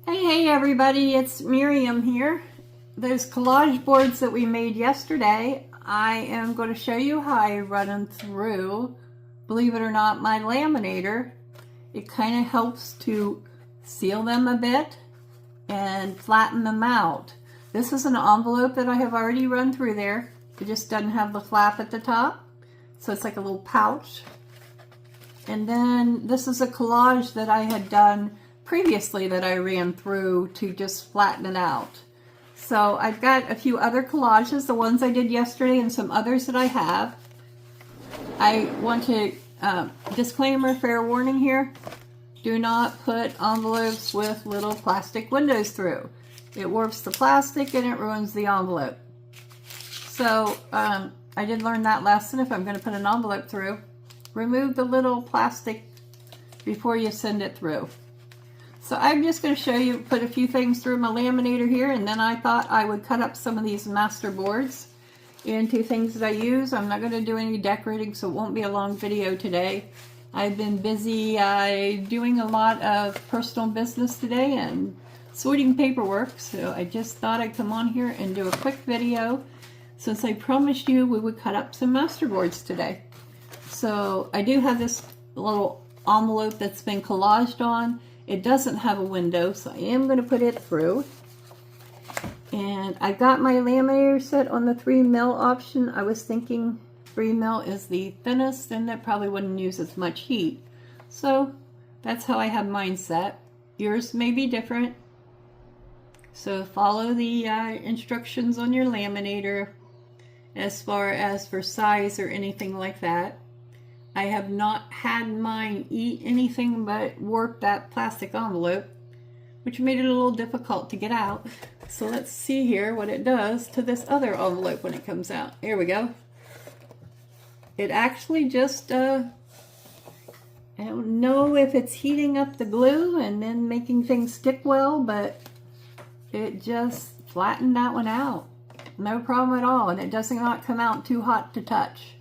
Hey everybody, it's Miriam here. Those collage boards that we made yesterday, I am going to show you how I run them through, believe it or not, my laminator. It kind of helps to seal them a bit and flatten them out. This is an envelope that I have already run through there. It just doesn't have the flap at the top, so it's like a little pouch. And then this is a collage that I had done previously that I ran through to just flatten it out. So I've got a few other collages, the ones I did yesterday and some others that I have. I want to, disclaimer, fair warning here, do not put envelopes with little plastic windows through. It warps the plastic and it ruins the envelope. So I did learn that lesson. If I'm going to put an envelope through, remove the little plastic before you send it through. So I'm just going to show you, put a few things through my laminator here, and then I thought I would cut up some of these Masterboards into things that I use. I'm not going to do any decorating, so it won't be a long video today. I've been busy doing a lot of personal business today and sorting paperwork, so I just thought I'd come on here and do a quick video since I promised you we would cut up some Masterboards today. So I do have this little envelope that's been collaged on. It doesn't have a window, so I am going to put it through. And I got my laminator set on the 3mm option. I was thinking 3mm is the thinnest and that probably wouldn't use as much heat. So that's how I have mine set. Yours may be different. So follow the instructions on your laminator as far as for size or anything like that. I have not had mine eat anything but warp that plastic envelope, which made it a little difficult to get out. So let's see here what it does to this other envelope when it comes out. Here we go. It actually just, I don't know if it's heating up the glue and then making things stick well, but it just flattened that one out. No problem at all, and it does not come out too hot to touch.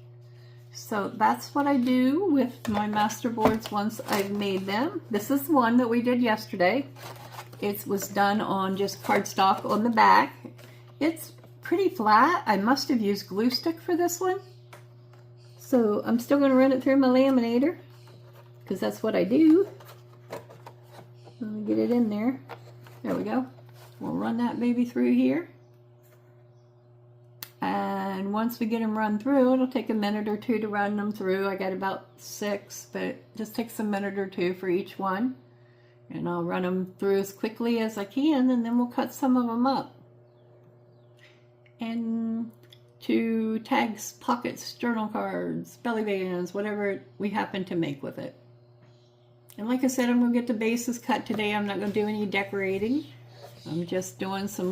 So that's what I do with my Masterboards once I've made them. This is one that we did yesterday. It was done on just cardstock on the back. It's pretty flat. I must have used glue stick for this one. So I'm still going to run it through my laminator because that's what I do. Let me get it in there. There we go. We'll run that baby through here. And once we get them run through, it'll take a minute or two to run them through. I got about 6, but it just takes a minute or two for each one. And I'll run them through as quickly as I can, and then we'll cut some of them up. And to tags, pockets, journal cards, belly bands, whatever we happen to make with it. And like I said, I'm going to get the bases cut today. I'm not going to do any decorating. I'm just doing some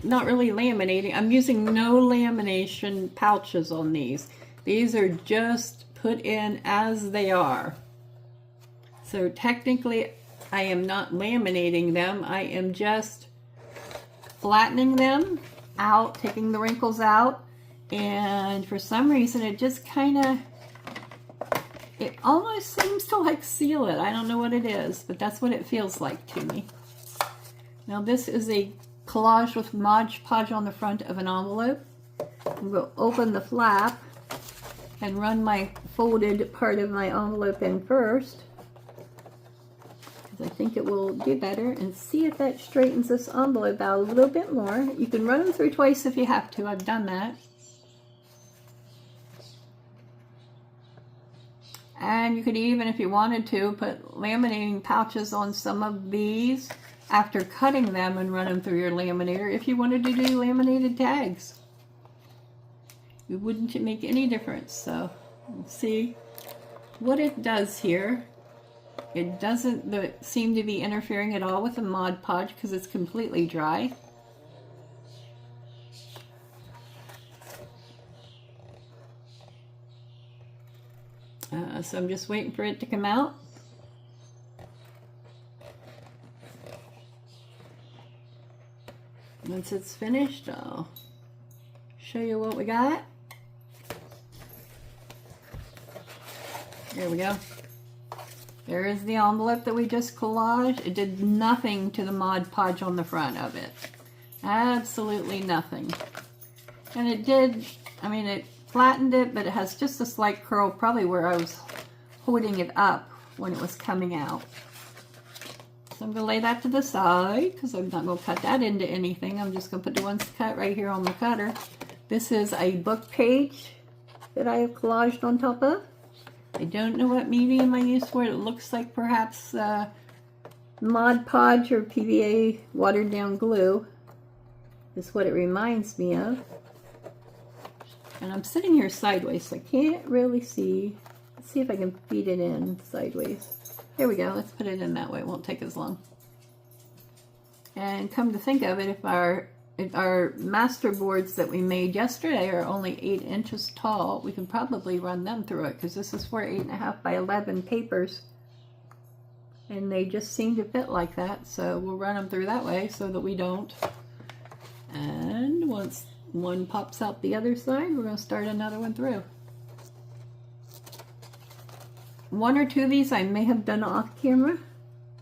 not really laminating. I'm using no lamination pouches on these. These are just put in as they are. So technically, I am not laminating them. I am just flattening them out, taking the wrinkles out. And for some reason, it just kind of, it almost seems to like seal it. I don't know what it is, but that's what it feels like to me. Now this is a collage with Mod Podge on the front of an envelope. I'm going to open the flap and run my folded part of my envelope in first, because I think it will do better, and see if that straightens this envelope out a little bit more. You can run them through twice if you have to. I've done that. And you could even, if you wanted to, put laminating pouches on some of these after cutting them and run them through your laminator if you wanted to do laminated tags. It wouldn't make any difference. So let's see what it does here. It doesn't seem to be interfering at all with the Mod Podge because it's completely dry. So I'm just waiting for it to come out. Once it's finished, I'll show you what we got. There we go. There is the envelope that we just collaged. It did nothing to the Mod Podge on the front of it. Absolutely nothing. And it did, I mean, it flattened it, but it has just a slight curl, probably where I was holding it up when it was coming out. So I'm going to lay that to the side because I'm not going to cut that into anything. I'm just going to put the ones cut right here on the cutter. This is a book page that I have collaged on top of. I don't know what medium I use for it. It looks like perhaps Mod Podge or PVA watered down glue is what it reminds me of. And I'm sitting here sideways, so I can't really see. Let's see if I can feed it in sideways. Here we go. Let's put it in that way. It won't take as long. And come to think of it, if our Masterboards that we made yesterday are only 8 inches tall, we can probably run them through it because this is for 8.5 by 11 papers. And they just seem to fit like that, so we'll run them through that way so that we don't. And once one pops out the other side, we're going to start another one through. One or two of these I may have done off camera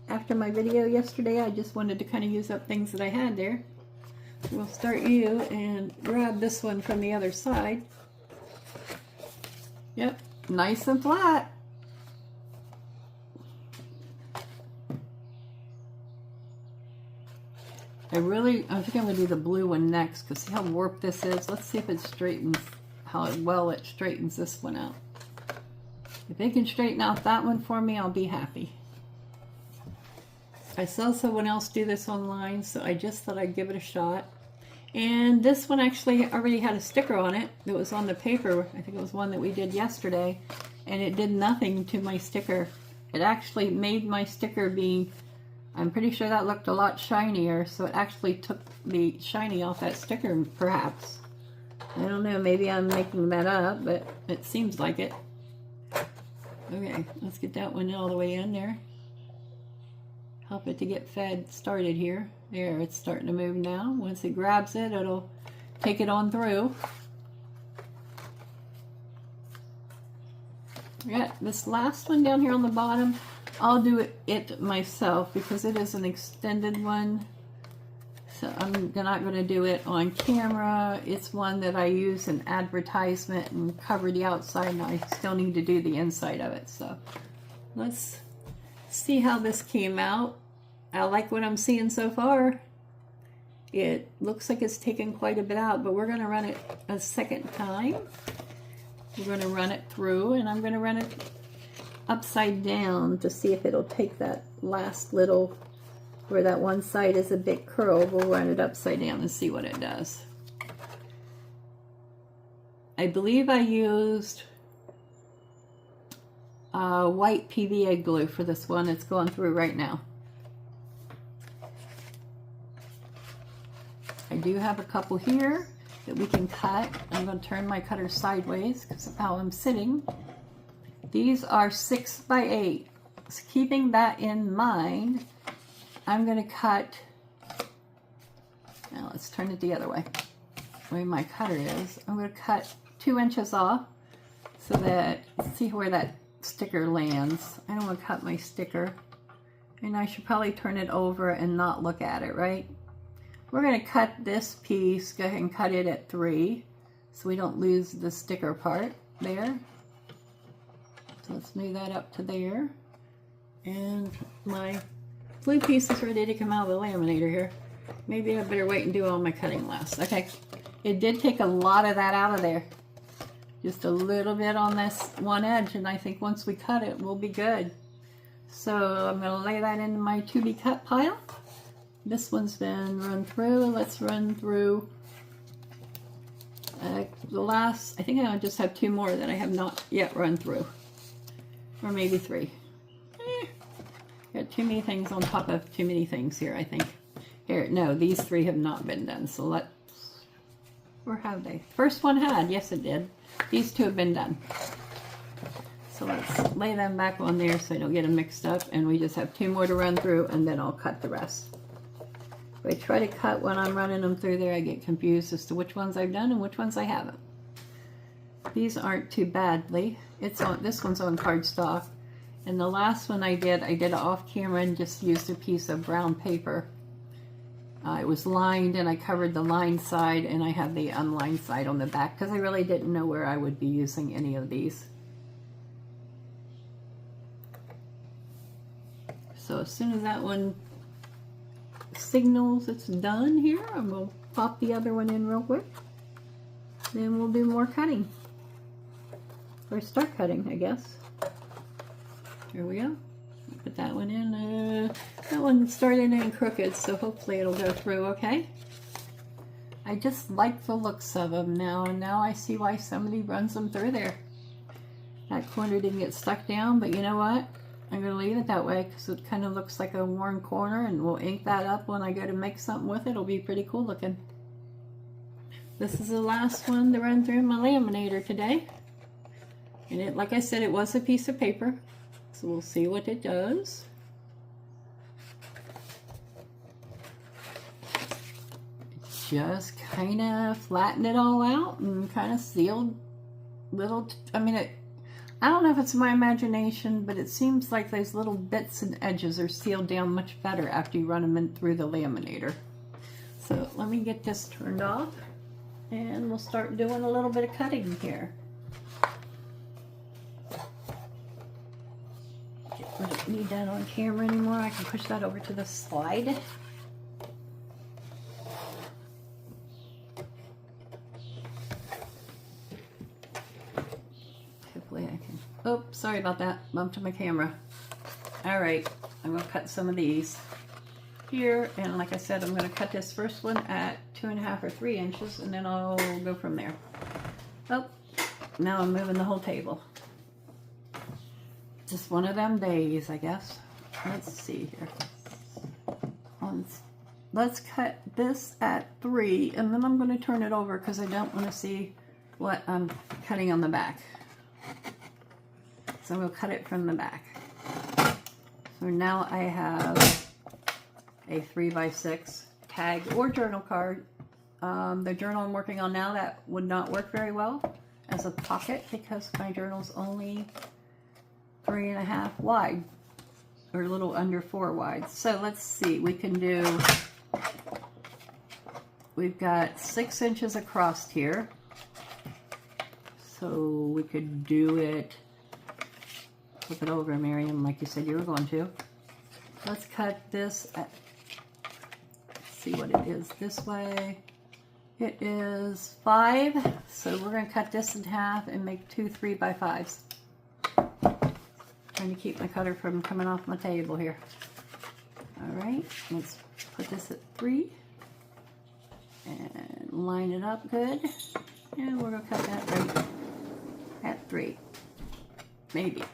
after my video yesterday. I just wanted to kind of use up things that I had there. We'll start you and grab this one from the other side. Yep, nice and flat. I think I'm going to do the blue one next because see how warped this is. Let's see if it straightens, how well it straightens this one out. If it can straighten out that one for me, I'll be happy. I saw someone else do this online, so I just thought I'd give it a shot. And this one actually already had a sticker on it that was on the paper. I think it was one that we did yesterday, and it did nothing to my sticker. It actually made my sticker be, I'm pretty sure that looked a lot shinier, so it actually took the shiny off that sticker, perhaps. I don't know, maybe I'm making that up, but it seems like it. Okay, let's get that one all the way in there. Help it to get fed started here. There, it's starting to move now. Once it grabs it, it'll take it on through. Yeah, this last one down here on the bottom, I'll do it myself because it is an extended one. So I'm not going to do it on camera. It's one that I use in advertisement and cover the outside, and I still need to do the inside of it. So let's see how this came out. I like what I'm seeing so far. It looks like it's taken quite a bit out, but we're going to run it a second time. We're going to run it through, and I'm going to run it upside down to see if it'll take that last little, where that one side is a bit curled. We'll run it upside down and see what it does. I believe I used white PVA glue for this one. It's going through right now. I do have a couple here that we can cut. I'm going to turn my cutter sideways because of how I'm sitting. These are 6 by 8. So keeping that in mind, I'm going to cut, now let's turn it the other way, where my cutter is. I'm going to cut 2 inches off so that, let's see where that sticker lands. I don't want to cut my sticker. And I should probably turn it over and not look at it, right? We're going to cut this piece, go ahead and cut it at 3 so we don't lose the sticker part there. So let's move that up to there. And my blue piece is ready to come out of the laminator here. Maybe I better wait and do all my cutting last. Okay, it did take a lot of that out of there. Just a little bit on this one edge, and I think once we cut it, we'll be good. So I'm going to lay that into my to be cut pile. This one's been run through. Let's run through the last, I think I just have 2 more that I have not yet run through. Or maybe 3. Got too many things on top of too many things here, I think. Here, no, these 3 have not been done. So let's, where have they? First one had, yes it did. These 2 have been done. So let's lay them back on there so I don't get them mixed up. And we just have 2 more to run through, and then I'll cut the rest. If I try to cut when I'm running them through there, I get confused as to which ones I've done and which ones I haven't. These aren't too badly. It's on, this one's on cardstock. And the last one I did it off camera and just used a piece of brown paper. It was lined and I covered the lined side and I had the unlined side on the back because I really didn't know where I would be using any of these. So as soon as that one signals it's done here, I'm going to pop the other one in real quick. Then we'll do more cutting. Or start cutting, I guess. Here we go. Put that one in. That one started in crooked, so hopefully it'll go through okay. I just like the looks of them now, and now I see why somebody runs them through there. That corner didn't get stuck down, but you know what? I'm going to leave it that way because it kind of looks like a worn corner, and we'll ink that up when I go to make something with it. It'll be pretty cool looking. This is the last one to run through my laminator today. And it, like I said, it was a piece of paper. So we'll see what it does. Just kind of flattened it all out and kind of sealed little, I mean, I don't know if it's my imagination, but it seems like those little bits and edges are sealed down much better after you run them in through the laminator. So let me get this turned off and we'll start doing a little bit of cutting here. I don't need that on camera anymore. I can push that over to the slide. Hopefully I can. Oh, sorry about that. Bumped my camera. All right, I'm going to cut some of these here. And like I said, I'm going to cut this first one at 2.5 or 3 inches, and then I'll go from there. Oh, now I'm moving the whole table. Just one of them days, I guess. Let's see here. Let's cut this at 3, and then I'm going to turn it over because I don't want to see what I'm cutting on the back. So we'll cut it from the back. So now I have a 3x6 tag or journal card. The journal I'm working on now, that would not work very well as a pocket because my journal's only 3.5 wide, or a little under 4 wide. So let's see, we can do, we've got 6 inches across here. So we could do it, flip it over, Miriam, like you said you were going to. Let's cut this at, let's see what it is this way. It is 5, so we're going to cut this in half and make 2 3x5s. Trying to keep my cutter from coming off my table here. All right, let's put this at 3 and line it up good. And we're gonna cut that right at 3, maybe.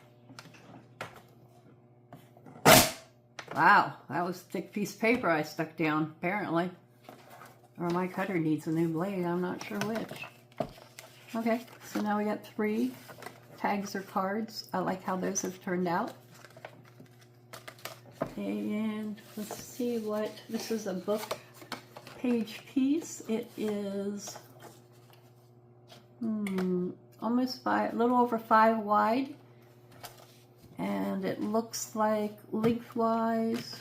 Wow, that was a thick piece of paper I stuck down, apparently. Or my cutter needs a new blade, I'm not sure which. Okay, so now we got 3 tags or cards. I like how those have turned out. And let's see what, this is a book page piece. It is almost 5, a little over 5 wide. And it looks like lengthwise,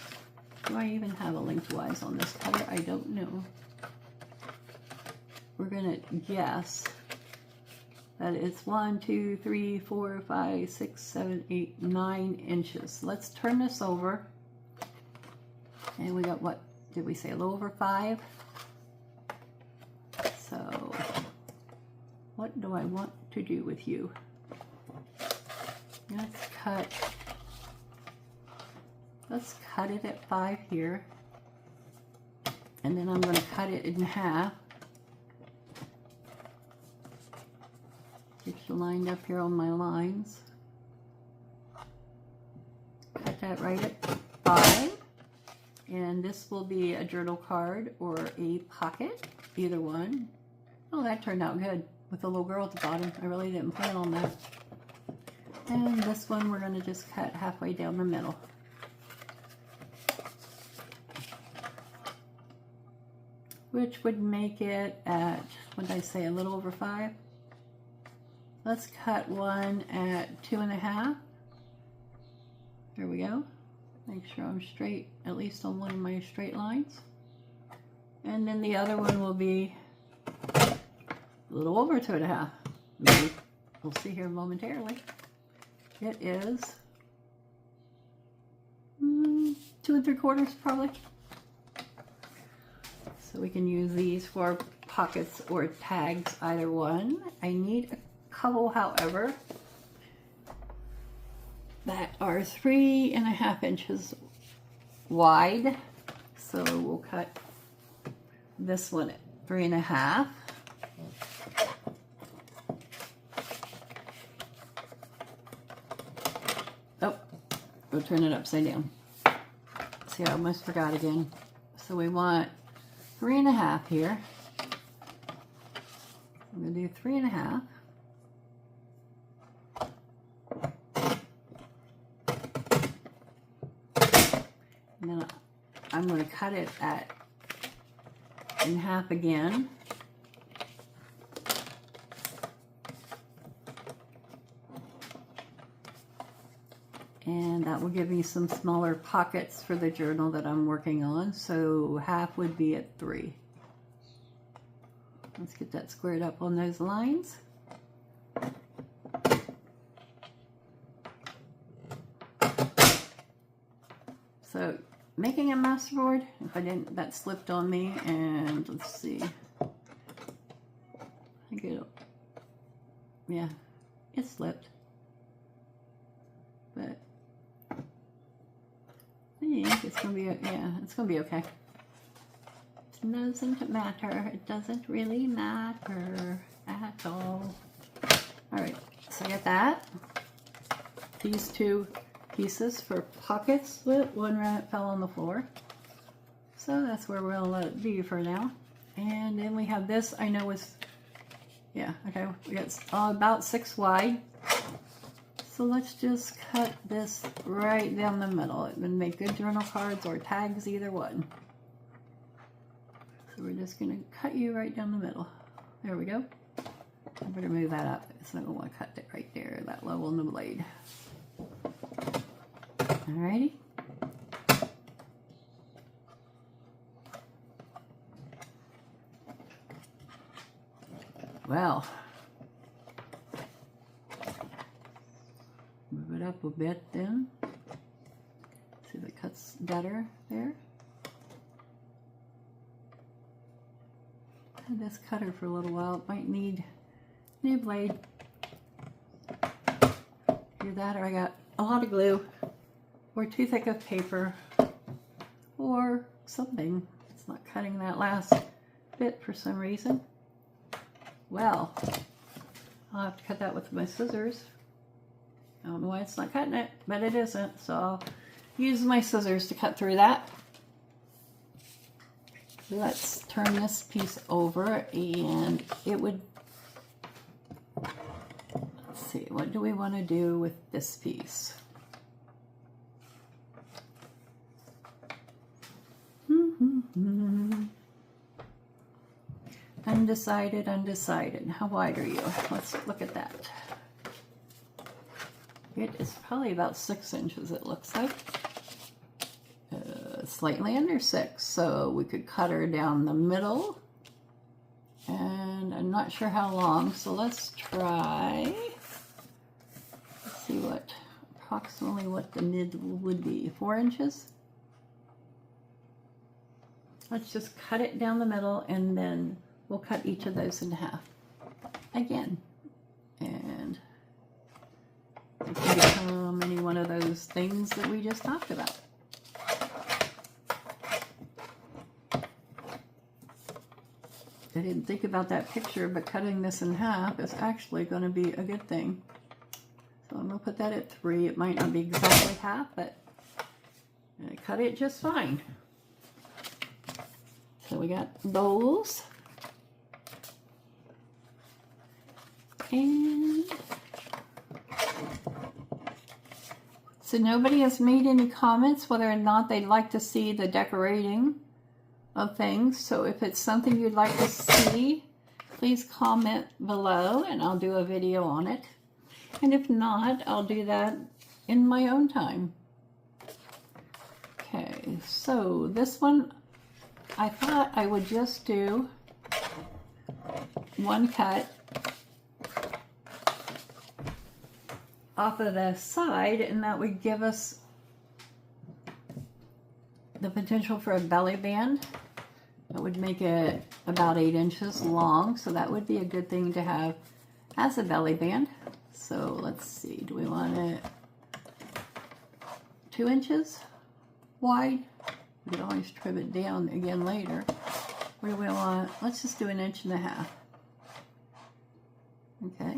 do I even have a lengthwise on this cutter? I don't know. We're gonna guess that it's 1, 2, 3, 4, 5, 6, 7, 8, 9 inches. Let's turn this over. And we got, what did we say, a little over 5? So what do I want to do with you? Let's cut it at 5 here. And then I'm going to cut it in half. Get you lined up here on my lines. Cut that right at 5. And this will be a journal card or a pocket, either one. Oh, that turned out good with the little girl at the bottom. I really didn't plan on that. And this one we're going to just cut halfway down the middle. Which would make it at, what did I say, a little over 5? Let's cut one at 2.5. There we go. Make sure I'm straight, at least on one of my straight lines. And then the other one will be a little over 2.5. Maybe. We'll see here momentarily. It is 2 3/4 probably. So we can use these for pockets or tags, either one. I need a couple, however, that are 3.5 inches wide. So we'll cut this one at 3.5. Oh, go turn it upside down. See, I almost forgot again. So we want 3.5 here. I'm going to do 3.5. And then I'm going to cut it in half again. And that will give me some smaller pockets for the journal that I'm working on. So half would be at 3. Let's get that squared up on those lines. So making a masterboard, if I didn't, that slipped on me, and let's see. I think yeah, it slipped. But I think it's gonna be, yeah, it's gonna be okay. It doesn't matter. It doesn't really matter at all. All right, so I got that. These 2 pieces for pockets. One right fell on the floor. So that's where we'll let it be for now. And then we have this, I know is, yeah, okay, we got about 6 wide. So let's just cut this right down the middle. It would make good journal cards or tags, either one. So we're just going to cut you right down the middle. There we go. I better move that up. So I don't want to cut it right there, that low on the blade. Alrighty. Well, move it up a bit then. See if it cuts better there. Had this cutter for a little while. It might need a new blade. Either that or I got a lot of glue, or too thick of paper, or something. It's not cutting that last bit for some reason. Well, I'll have to cut that with my scissors. I don't know why it's not cutting it, but it isn't. So I'll use my scissors to cut through that. Let's turn this piece over, and it would, let's see, what do we want to do with this piece? Undecided, undecided. How wide are you? Let's look at that. It is probably about 6 inches, it looks like. Slightly under 6, so we could cut her down the middle. And I'm not sure how long, so let's try. Let's see what, approximately what the mid would be. 4 inches? Let's just cut it down the middle, and then we'll cut each of those in half again. And it can become any one of those things that we just talked about. I didn't think about that picture, but cutting this in half is actually going to be a good thing. So I'm going to put that at 3. It might not be exactly half, but I cut it just fine. So we got those. And so nobody has made any comments whether or not they'd like to see the decorating of things. So if it's something you'd like to see, please comment below and I'll do a video on it. And if not, I'll do that in my own time. Okay, so this one, I thought I would just do one cut off of the side, and that would give us the potential for a belly band. That would make it about 8 inches long, so that would be a good thing to have as a belly band. So let's see, do we want it 2 inches wide? We can always trim it down again later. What do we want? Let's just do 1.5 inches. Okay.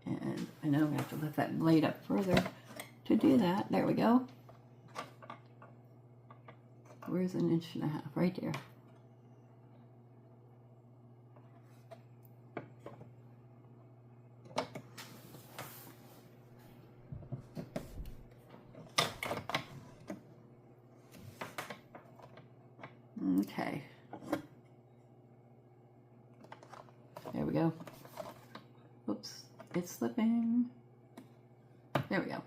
And I know we have to lift that blade up further to do that. There we go. Where's 1.5 inches? Right there. Okay. There we go. Oops, it's slipping. There we go.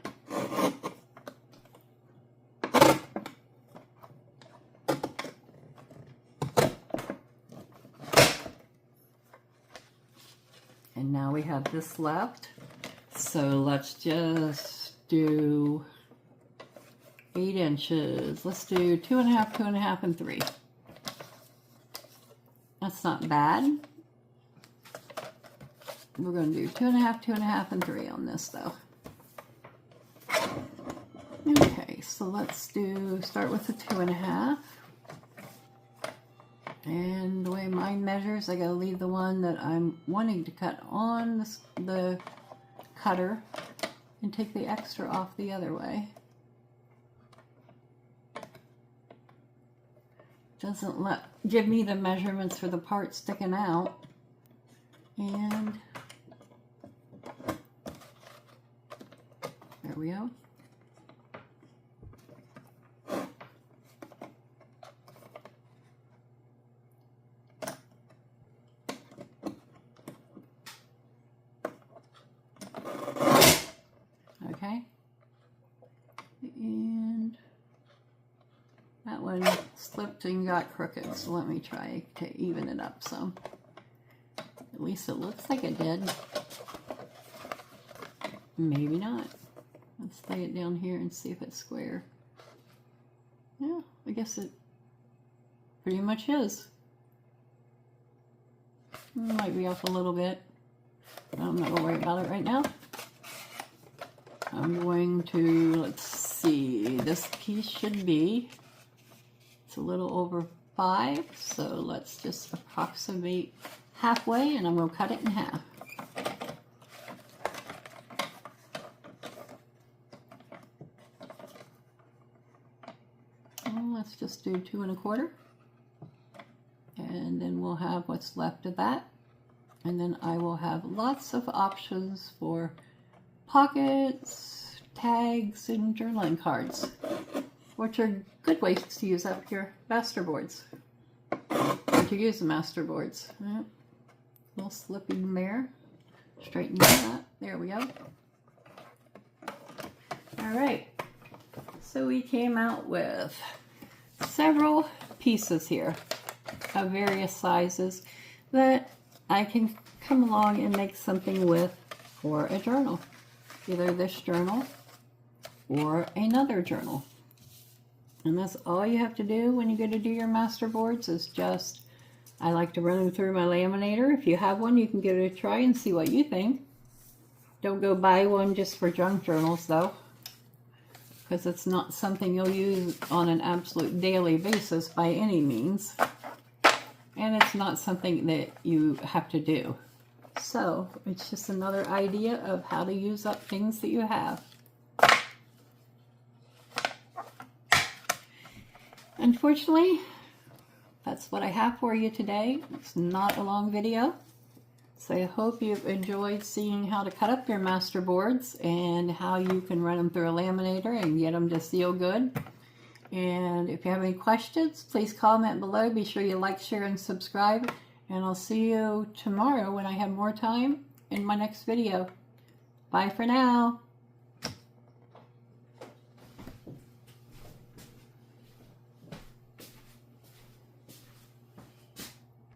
And now we have this left. So let's just do 8 inches. Let's do 2.5, 2.5, and 3. That's not bad. We're going to do 2.5, 2.5, and 3 on this though. Okay, so let's start with the 2.5. And the way mine measures, I gotta leave the one that I'm wanting to cut on the cutter and take the extra off the other way. Doesn't give me the measurements for the part sticking out. And there we go. Okay. And that one slipped and got crooked, so let me try to even it up some. At least it looks like it did. Maybe not. Let's lay it down here and see if it's square. Yeah, I guess it pretty much is. Might be off a little bit. I'm not going to worry about it right now. I'm going to, let's see, this piece should be, it's a little over 5, so let's just approximate halfway, and I'm going to cut it in half. And let's just do 2 1/4, and then we'll have what's left of that, and then I will have lots of options for pockets, tags, and journaling cards, which are good ways to use up your Masterboards, or to use the Masterboards. Yep. Little slipping there. Straighten that. There we go. Alright, so we came out with several pieces here of various sizes that I can come along and make something with for a journal. Either this journal or another journal. And that's all you have to do when you go to do your Masterboards is just, I like to run them through my laminator. If you have one, you can give it a try and see what you think. Don't go buy one just for junk journals though, because it's not something you'll use on an absolute daily basis by any means. And it's not something that you have to do. So it's just another idea of how to use up things that you have. Unfortunately, that's what I have for you today. It's not a long video. So I hope you've enjoyed seeing how to cut up your Masterboards and how you can run them through a laminator and get them to seal good. And if you have any questions, please comment below. Be sure you like, share, and subscribe. And I'll see you tomorrow when I have more time in my next video. Bye for now.